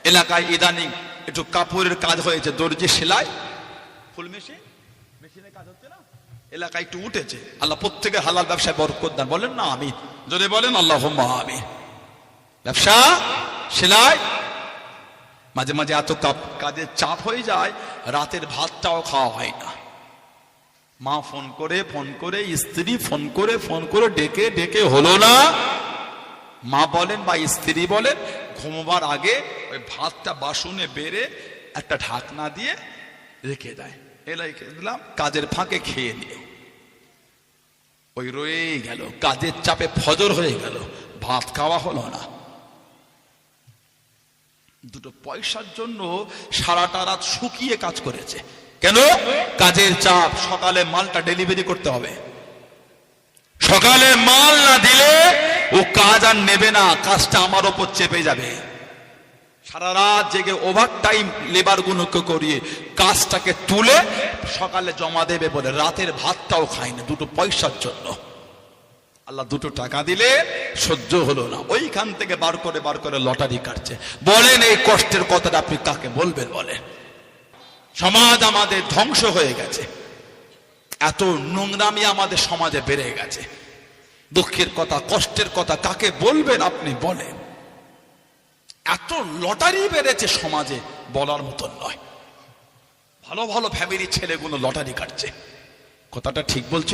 এলাকায় ইদানিং একটু কাপড়ের কাজ হয়েছে, দর্জি সেলাই, ফুল মেশিনের কাজ হচ্ছে না, এলাকায় একটু উঠেছে। আল্লাহ প্রত্যেকের হালাল ব্যবসায় বরকত দান, বলেন না আমিন, যদি বলেন আল্লাহুম্মা আমিন। ব্যবসা সেলাই, মাঝে মাঝে এত কাজের চাপ হয়ে যায়, রাতের ভাতটাও খাওয়া হয় না। মা ফোন করে স্ত্রী ফোন করে ডেকে ডেকে হলো না। মা বলেন বা স্ত্রী বলেন, ঘুমবার আগে ওই ভাতটা বাসনে বেড়ে একটা ঢাকনা দিয়ে রেখে দেয়, এলাইকে দিলাম কাজের ফাঁকে খেয়ে নিও। ওই রয়ে গেল, কাজের চাপে ফজর হয়ে গেল, ভাত খাওয়া হলো না। দুটো পয়সার জন্য সারাটা রাত শুকিয়ে কাজ করেছে। কেন? কাজের চাপ, সকালে মালটা ডেলিভারি করতে হবে, সকালে মাল না দিলে ও কাজ আর নেবে না, কাজটা আমার ওপর চেপে যাবে। সারা রাত জেগে ওভার টাইম লেবার গুলোকে করিয়ে কাজটাকে তুলে সকালে জমা দেবে বলে রাতের ভাতটাও খায় না, দুটো পয়সার জন্য। আল্লাহ দুটো টাকা দিলে সহ্য হলো না, ওইখান থেকে বার করে লটারি কাটছে। বলেন এই কষ্টের কথাটা আপনি কাকে বলবেন? বলেন। সমাজ আমাদের ধ্বংস হয়ে গেছে, এত নোংরামি আমাদের সমাজে বেড়ে গেছে। দুঃখের কথা, কষ্টের কথা কাকে বলবেন আপনি বলেন? এত লটারি বেড়েছে সমাজে, বলার মতন নয়। ভালো ভালো ফ্যামিলির ছেলেগুলো লটারি কাটছে, কথাটা ঠিক বলছে।